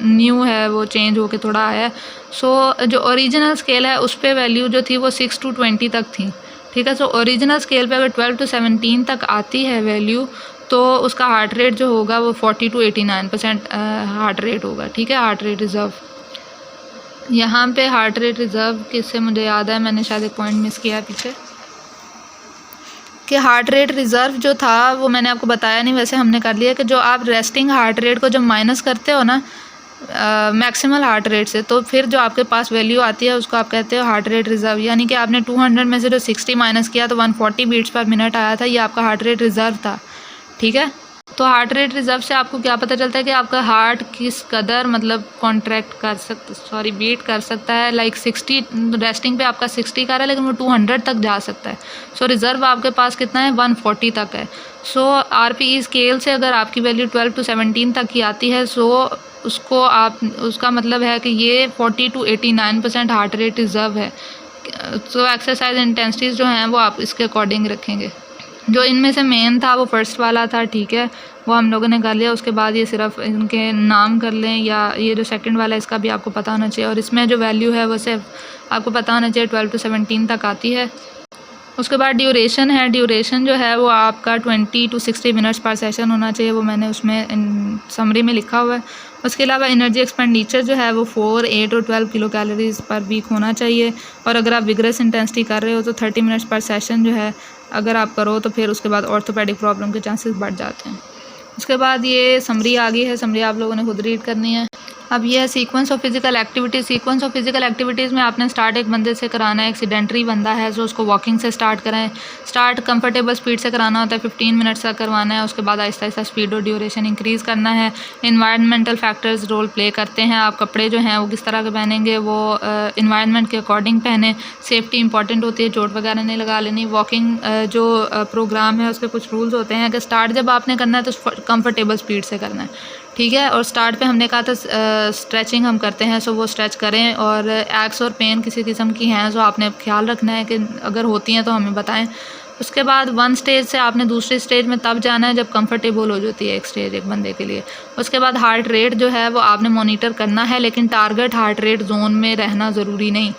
न्यू है, वो चेंज होके थोड़ा आया है। सो जो ओरिजिनल स्केल है उस पर वैल्यू जो थी वो 6 to 20 तक थी, ठीक है। सो ओरिजिनल स्केल पे अगर 12 to 17 तक आती है वैल्यू, तो उसका हार्ट रेट जो होगा वो 40 to 89% हार्ट रेट होगा, ठीक है। हार्ट रेट रिज़र्व, यहाँ पे हार्ट रेट रिज़र्व किससे मुझे याद है, मैंने शायद एक पॉइंट मिस किया पीछे, कि हार्ट रेट रिज़र्व जो था वो मैंने आपको बताया नहीं, वैसे हमने कर लिया कि जो आप रेस्टिंग हार्ट रेट को जब माइनस करते हो ना मैक्सिमल हार्ट रेट से, तो फिर जो आपके पास वैल्यू आती है उसको आप कहते हो हार्ट रेट रिज़र्व। यानी कि आपने 200 में से जो 60 माइनस किया तो 140 बीट्स पर मिनट आया था, ये आपका हार्ट रेट रिज़र्व था, ठीक है। तो हार्ट रेट रिज़र्व से आपको क्या पता चलता है कि आपका हार्ट किस कदर मतलब बीट कर सकता है। लाइक 60 रेस्टिंग पे आपका 60 कर रहा है, लेकिन वो 200 तक जा सकता है। सो रिज़र्व आपके पास कितना है, 140 तक है। सो RPE स्केल से अगर आपकी वैल्यू 12 to 17 तक की आती है, सो उसका मतलब है कि ये 40 to 89% हार्ट रेट रिज़र्व है। तो एक्सरसाइज इंटेंसिटीज़ जो हैं वो आप इसके अकॉर्डिंग रखेंगे। जो इनमें से मेन था वो फर्स्ट वाला था, ठीक है, वो हम लोगों ने कर लिया। उसके बाद ये सिर्फ इनके नाम कर लें, या ये जो सेकंड वाला है इसका भी आपको पता होना चाहिए, और इसमें जो वैल्यू है वो सिर्फ आपको पता होना चाहिए 12 to 17 तक आती है। उसके बाद ड्यूरेशन है, ड्यूरेशन जो है वो आपका 20 to 60 मिनट्स पर सेशन होना चाहिए, वो मैंने उसमें समरी में लिखा हुआ है। उसके अलावा एनर्जी एक्सपेंडिचर जो है वो 4, 8 और 12 किलो कैलोरीज पर वीक होना चाहिए। और अगर आप विग्रस इंटेंसिटी कर रहे हो तो 30 मिनट्स पर सेशन जो है अगर आप करो तो फिर उसके बाद ऑर्थोपेडिक प्रॉब्लम के चांसेस बढ़ जाते हैं। उसके बाद ये समरी आ गई है, समरी आप लोगों ने खुद रीड करनी है। अब यह है sequence of physical activities. Sequence of physical activities में आपने स्टार्ट एक बंदे से कराना है, एक सीडेंटरी बंदा है तो उसको वॉकिंग से स्टार्ट कराएं। स्टार्ट कंफर्टेबल स्पीड से कराना होता है, 15 मिनट्स तक करवाना है। उसके बाद आहिस्ता आहिस्ता स्पीड और ड्यूरेशन इंक्रीज़ करना है। इन्वायरमेंटल फैक्टर्स रोल प्ले करते हैं। आप कपड़े जो हैं वो किस तरह के पहनेंगे, वो इन्वायरमेंट के अकॉर्डिंग पहने। सेफ्टी इंपॉर्टेंट होती है, चोट वगैरह नहीं लगा लेनी। वॉकिंग जो प्रोग्राम है उसके कुछ रूल्स होते हैं कि स्टार्ट जब आपने करना है तो कंफर्टेबल स्पीड से करना है, ठीक है। और स्टार्ट पे हमने कहा था स्ट्रेचिंग हम करते हैं, सो वो स्ट्रेच करें। और एक्स और पेन किसी किस्म की हैं सो आपने ख्याल रखना है कि अगर होती हैं तो हमें बताएं। उसके बाद वन स्टेज से आपने दूसरी स्टेज में तब जाना है जब कंफर्टेबल हो जाती है एक स्टेज एक बंदे के लिए। उसके बाद हार्ट रेट जो है वो आपने मॉनिटर करना है, लेकिन टारगेट हार्ट रेट जोन में रहना ज़रूरी नहीं,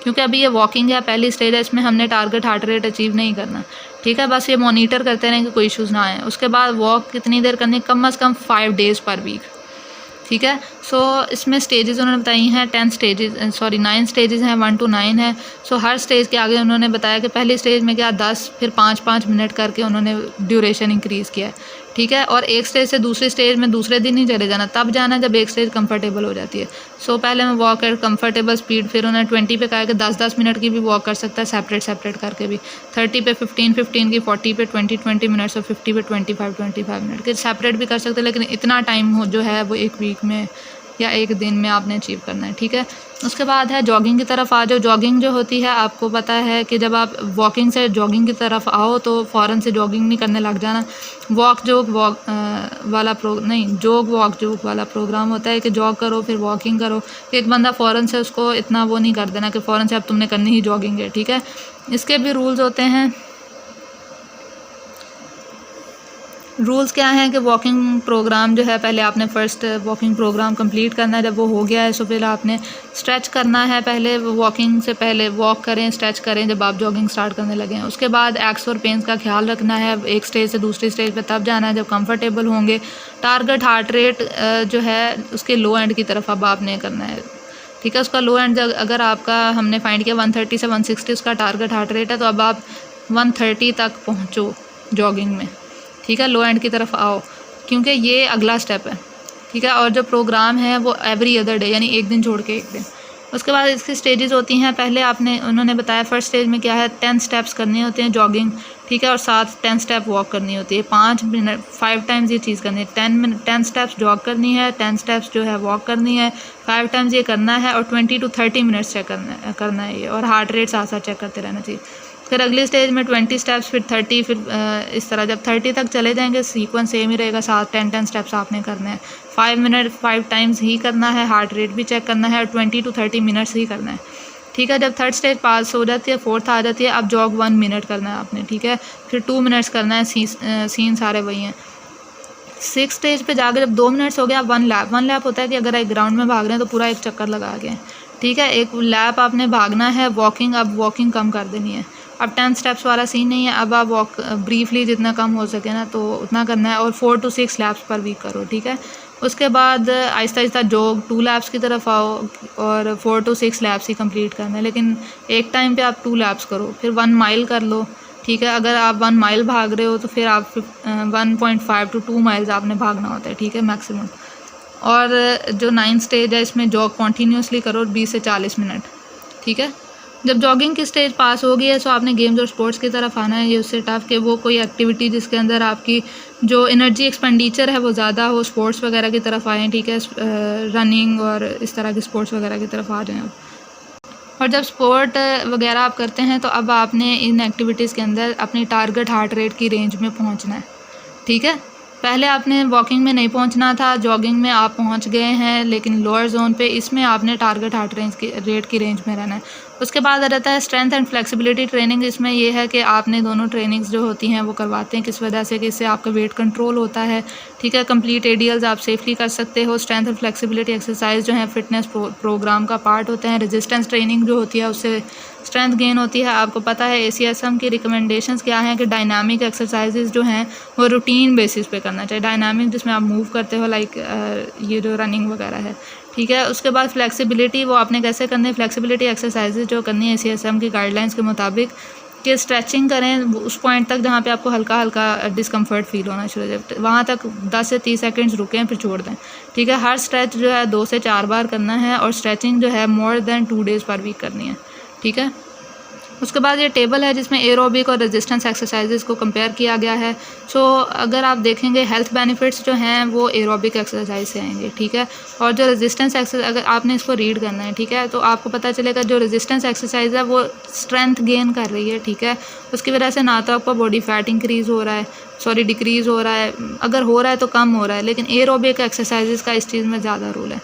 क्योंकि अभी ये वॉकिंग है, पहली स्टेज है, इसमें हमने टारगेट हार्ट रेट अचीव नहीं करना, ठीक है। बस ये मॉनिटर करते रहें कि कोई इशूज़ ना आए। उसके बाद वॉक कितनी देर करनी, कम से कम 5 डेज़ पर वीक, ठीक है। सो इसमें स्टेजेस उन्होंने बताई हैं 9 स्टेजेस हैं, 1 to 9 है। सो हर स्टेज के आगे उन्होंने बताया कि पहली स्टेज में क्या 10 फिर 5-5 मिनट करके उन्होंने ड्यूरेशन इंक्रीज़ किया है, ठीक है। और एक स्टेज से दूसरी स्टेज में दूसरे दिन ही चले जाना, तब जाना जब एक स्टेज कंफर्टेबल हो जाती है। सो पहले मैं वॉक एट कंफर्टेबल स्पीड, फिर उन्होंने 20 पे कहा कि 10-10 मिनट की भी वॉक कर सकता है सेपरेट करके भी। 30 पे 15 की, 40 पे 20 मिनट्स और 50 पे 25 मिनट के सेपरेट भी कर सकते हैं, लेकिन इतना टाइम हो जो है वो एक वीक में या एक दिन में आपने अचीव करना है, ठीक है। उसके बाद है जॉगिंग की तरफ आ जाओ। जॉगिंग जो होती है आपको पता है कि जब आप वॉकिंग से जॉगिंग की तरफ आओ तो फ़ौरन से जॉगिंग नहीं करने लग जाना। जोग वॉक वाला प्रोग्राम होता है कि जॉग करो फिर वॉकिंग करो। एक बंदा फ़ौरन से उसको इतना वो नहीं कर देना कि फ़ौरन से अब तुमने करनी ही जॉगिंग है, ठीक है। इसके भी रूल्स होते हैं। रूल्स क्या हैं कि वॉकिंग प्रोग्राम जो है पहले आपने फ़र्स्ट वॉकिंग प्रोग्राम कंप्लीट करना है। जब वो हो गया है तो फिर आपने स्ट्रेच करना है। पहले वॉकिंग से पहले वॉक करें, स्ट्रेच करें जब आप जॉगिंग स्टार्ट करने लगें। उसके बाद एक्स और पेन्स का ख्याल रखना है। एक स्टेज से दूसरी स्टेज पे तब जाना है जब कंफर्टेबल होंगे। टारगेट हार्ट रेट जो है उसके लो एंड की तरफ अब आपने करना है, ठीक है। उसका लो एंड अगर आपका हमने फाइंड किया 130 से 160 उसका टारगेट हार्ट रेट है, तो अब आप 130 तक पहुँचो जॉगिंग में, ठीक है। लो एंड की तरफ आओ, क्योंकि ये अगला स्टेप है, ठीक है। और जो प्रोग्राम है वो एवरी अदर डे, यानी एक दिन छोड़ के एक दिन। उसके बाद इसकी स्टेजेस होती हैं। पहले उन्होंने बताया फर्स्ट स्टेज में क्या है, 10 स्टेप्स करने होते हैं जॉगिंग, ठीक है। और 10 स्टेप वॉक करनी होती है, 5 टाइम्स ये चीज़ करनी है। 10 स्टेप्स जॉग करनी है, 10 स्टेप्स जो है वॉक करनी है, 5 टाइम्स ये करना है, और 20 to 30 मिनट्स चेक करना है ये। और हार्ट रेट साथ साथ चेक करते रहना चाहिए। फिर अगली स्टेज में 20 स्टेप्स, फिर 30, फिर इस तरह जब 30 तक चले जाएंगे सीक्वेंस सेम ही रहेगा, 10 स्टेप्स आपने करने हैं। 5 टाइम्स ही करना है, हार्ट रेट भी चेक करना है, और 20 to 30 मिनट्स ही करना है, ठीक है। जब 3rd स्टेज पास हो जाती है, 4th आ जाती है, अब जॉग 1 मिनट करना है आपने, ठीक है। फिर 2 मिनट्स करना है, सीन सारे वही हैं। 6th स्टेज पे जाकर जब 2 मिनट्स हो गया, अब 1 लैप होता है कि अगर एक ग्राउंड में भाग रहे हैं तो पूरा एक चक्कर लगा गए, ठीक है। एक लैप आपने भागना है। अब वॉकिंग कम कर देनी है। अब 10 स्टेप्स वाला सीन नहीं है, अब आप वॉक ब्रीफली जितना कम हो सके ना तो उतना करना है, और 4 to 6 लैप्स पर वीक करो, ठीक है। उसके बाद आहिस्ता आहिस्ता जॉग 2 लैप्स की तरफ आओ, और 4 to 6 लैप्स ही कंप्लीट करना है, लेकिन एक टाइम पे आप 2 लैप्स करो। फिर 1 माइल कर लो, ठीक है। अगर आप 1 माइल भाग रहे हो तो फिर आप 1.5 to 2 माइल्स आपने भागना होता है, ठीक है, मैक्सिमम। और जो 9th स्टेज है इसमें जॉग कॉन्टीन्यूसली करो 20 से 40 मिनट, ठीक है। जब जॉगिंग की स्टेज पास हो गई है तो आपने गेम्स और स्पोर्ट्स की तरफ आना है। ये उससे टफ कि वो कोई एक्टिविटी जिसके अंदर आपकी जो एनर्जी एक्सपेंडिचर है वो ज़्यादा हो, स्पोर्ट्स वगैरह की तरफ आएँ, ठीक है, रनिंग और इस तरह के स्पोर्ट्स वगैरह की तरफ आ जाएँ आप। और जब स्पोर्ट वगैरह आप करते हैं तो अब आपने इन एक्टिविटीज़ के अंदर अपनी टारगेट हार्ट रेट की रेंज में पहुंचना है, ठीक है। पहले आपने वॉकिंग में नहीं पहुंचना था, जॉगिंग में आप पहुंच गए हैं, लेकिन लोअर जोन पे इसमें आपने टारगेट हार्ट रेट की रेंज में रहना है। उसके बाद रहता है स्ट्रेंथ एंड फ्लेक्सिबिलिटी ट्रेनिंग। इसमें यह है कि आपने दोनों ट्रेनिंग्स जो होती हैं वो करवाते हैं, किस वजह से कि इससे आपका वेट कंट्रोल होता है, ठीक है। कंप्लीट एडीएल्स आप सेफली कर सकते हो। स्ट्रेंथ एंड फ्लेक्सिबिलिटी एक्सरसाइज जो है फिटनेस प्रोग्राम का पार्ट होते हैं। रेजिस्टेंस ट्रेनिंग जो होती है उससे स्ट्रेंथ गेन होती है। आपको पता है ACSM की रिकमेंडेशंस क्या हैं कि डायनामिक एक्सरसाइजेज जो हैं वो रूटीन बेसिस पे करना चाहिए। डायनामिक जिसमें आप मूव करते हो, लाइक ये जो रनिंग वगैरह है, ठीक है। उसके बाद फ्लेक्सिबिलिटी वो आपने कैसे करनी है, फ्लेक्सिबिलिटी एक्सरसाइजेज जो करनी है ACSM की गाइडलाइंस के मुताबिक कि स्ट्रेचिंग करें उस पॉइंट तक जहाँ पे आपको हल्का हल्का डिस्कम्फर्ट फील होना शुरू हो जाए, वहाँ तक 10 से 30 सेकंड्स रुकें फिर छोड़ दें, ठीक है। हर स्ट्रेच जो है 2 से 4 बार करना है और स्ट्रेचिंग जो है more than 2 days per week करनी है, ठीक है। उसके बाद ये टेबल है जिसमें एरोबिक और रेजिस्टेंस एक्सरसाइजेज को कंपेयर किया गया है। सो अगर आप देखेंगे हेल्थ बेनिफिट्स जो हैं वो एरोबिक एक्सरसाइज से आएंगे, ठीक है। और जो रेजिस्टेंस एक्सरसाइज, अगर आपने इसको रीड करना है, ठीक है, तो आपको पता चलेगा जो रेजिस्टेंस एक्सरसाइज है वो स्ट्रेंथ गेन कर रही है, ठीक है। उसकी वजह से ना तो आपका बॉडी फैट इंक्रीज़ हो रहा है, डिक्रीज़ हो रहा है, अगर हो रहा है तो कम हो रहा है, लेकिन एरोबिक एक्सरसाइजेज का इस चीज़ में ज़्यादा रोल है।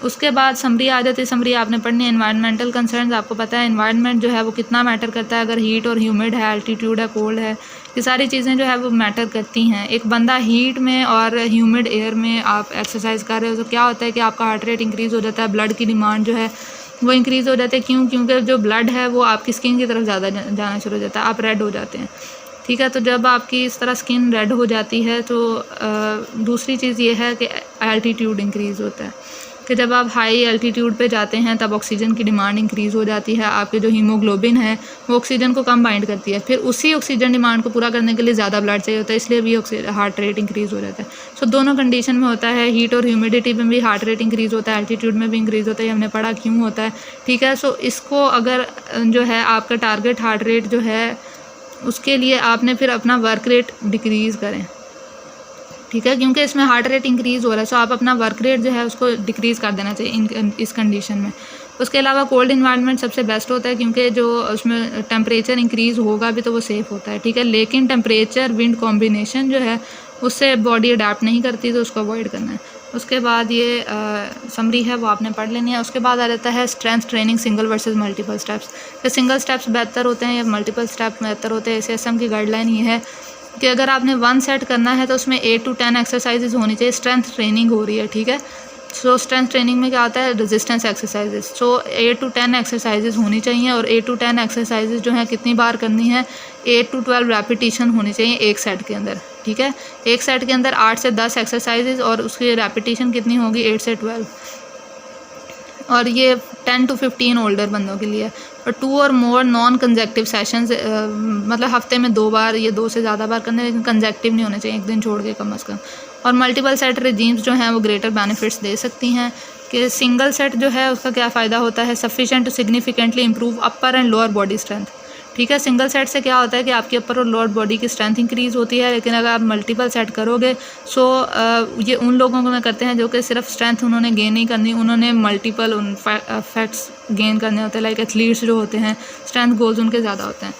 उसके बाद समरी आ जाती है। समरी आपने पढ़नी है एनवायरनमेंटल कंसर्न्स। आपको पता है एनवायरनमेंट जो है वो कितना मैटर करता है, अगर हीट और ह्यूमिड है, एल्टीट्यूड है, कोल्ड है, ये सारी चीज़ें जो है वो मैटर करती हैं। एक बंदा हीट में और ह्यूमिड एयर में आप एक्सरसाइज कर रहे हो तो क्या होता है कि आपका हार्ट रेट इंक्रीज़ हो जाता है, ब्लड की डिमांड जो है वो इंक्रीज़ हो जाती है। क्यों? क्योंकि जो ब्लड है वो आपकी स्किन की तरफ ज़्यादा जाना शुरू हो जाता है, आप रेड हो जाते हैं, ठीक है। तो जब आपकी इस तरह स्किन रेड हो जाती है तो दूसरी चीज़ ये है कि एल्टीट्यूड इंक्रीज़ होता है, कि जब आप हाई एल्टीट्यूड पे जाते हैं तब ऑक्सीजन की डिमांड इंक्रीज़ हो जाती है। आपके जो हीमोग्लोबिन है वो ऑक्सीजन को कम बाइंड करती है, फिर उसी ऑक्सीजन डिमांड को पूरा करने के लिए ज़्यादा ब्लड चाहिए होता है, इसलिए भी हार्ट रेट इंक्रीज़ हो जाता है। सो दोनों कंडीशन में होता है, हीट और ह्यूमिडिटी में भी हार्ट रेट इंक्रीज़ होता है, एल्टीट्यूड में भी इंक्रीज़ होता है, हमने पढ़ा क्यों होता है, ठीक है। सो इसको अगर जो है आपका टारगेट हार्ट रेट जो है उसके लिए आपने फिर अपना वर्क रेट डिक्रीज़ करें, ठीक है, क्योंकि इसमें हार्ट रेट इंक्रीज़ हो रहा है। सो आप अपना वर्क रेट जो है उसको डिक्रीज़ कर देना चाहिए इस कंडीशन में। उसके अलावा कोल्ड इन्वायरमेंट सबसे बेस्ट होता है, क्योंकि जो उसमें टेम्परेचर इंक्रीज़ होगा भी तो वो सेफ़ होता है, ठीक है। लेकिन टेम्परेचर विंड कॉम्बिनेशन जो है उससे बॉडी अडेप्ट नहीं करती, तो उसको अवॉइड करना है। उसके बाद ये समरी है वो आपने पढ़ लेनी है। उसके बाद आ जाता है strength training single versus multiple steps. कि सिंगल स्टेप्स बेहतर होते हैं या मल्टीपल स्टेप बेहतर होते हैं। ACSM की गाइडलाइन ये है कि अगर आपने 1 सेट करना है तो उसमें 8 to 10 एक्सरसाइजेज होनी चाहिए। स्ट्रेंथ ट्रेनिंग हो रही है, ठीक है। सो स्ट्रेंथ ट्रेनिंग में क्या होता है, resistance exercises. So 8 to 10 exercises होनी चाहिए और 8 to 10 एक्सरसाइजेज जो हैं कितनी बार करनी है, 8 to 12 रेपिटेशन होनी चाहिए एक सेट के अंदर, ठीक है। एक सेट के अंदर 8 से 10 एक्सरसाइजेज और उसकी रेपिटेशन कितनी होगी, 8 से 12। और ये 10 to 15 ओल्डर बंदों के लिए। और 2 और मोर नॉन कंजेक्टिव सेशंस, मतलब हफ्ते में 2 बार, ये 2 से ज़्यादा बार करने, लेकिन कंजेक्टिव नहीं होने चाहिए, एक दिन छोड़ के कम अज़ कम। और मल्टीपल सेट रेजीम्स जो हैं वो ग्रेटर बेनिफिट्स दे सकती हैं। कि सिंगल सेट जो है उसका क्या फ़ायदा होता है, sufficient to significantly improve upper and lower body strength, ठीक है। सिंगल सेट से क्या होता है कि आपकी अपर और लोअर बॉडी की स्ट्रेंथ इंक्रीज़ होती है, लेकिन अगर आप मल्टीपल सेट करोगे सो ये उन लोगों को में करते हैं जो कि सिर्फ स्ट्रेंथ उन्होंने गेन नहीं करनी, उन्होंने मल्टीपल उन फैक्ट्स गेन करने होते हैं। लाइक एथलीट्स जो होते हैं स्ट्रेंथ गोल्स उनके ज़्यादा होते हैं।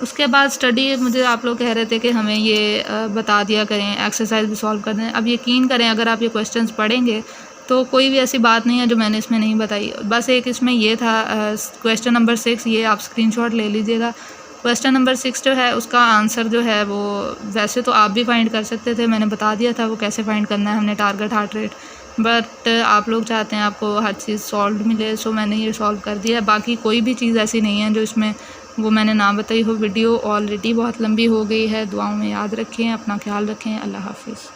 उसके बाद स्टडी, मुझे आप लोग कह रहे थे कि हमें ये बता दिया करें, एक्सरसाइज भी सॉल्व कर दें। अब यकीन करें अगर आप ये क्वेश्चंस पढ़ेंगे तो कोई भी ऐसी बात नहीं है जो मैंने इसमें नहीं बताई। बस एक इसमें ये था क्वेश्चन नंबर 6, ये आप स्क्रीनशॉट ले लीजिएगा। क्वेश्चन नंबर 6 जो है उसका आंसर जो है वो वैसे तो आप भी फाइंड कर सकते थे, मैंने बता दिया था वो कैसे फाइंड करना है हमने, टारगेट हार्ट रेट। बट आप लोग चाहते हैं आपको हर चीज़ सॉल्व मिले, सो मैंने ये सॉल्व कर दिया। बाकी कोई भी चीज़ ऐसी नहीं है जो इसमें वो मैंने ना बताई हो। वीडियो ऑलरेडी बहुत लंबी हो गई है। दुआओं में याद रखें, अपना ख्याल रखें। अल्लाह हाफिज़।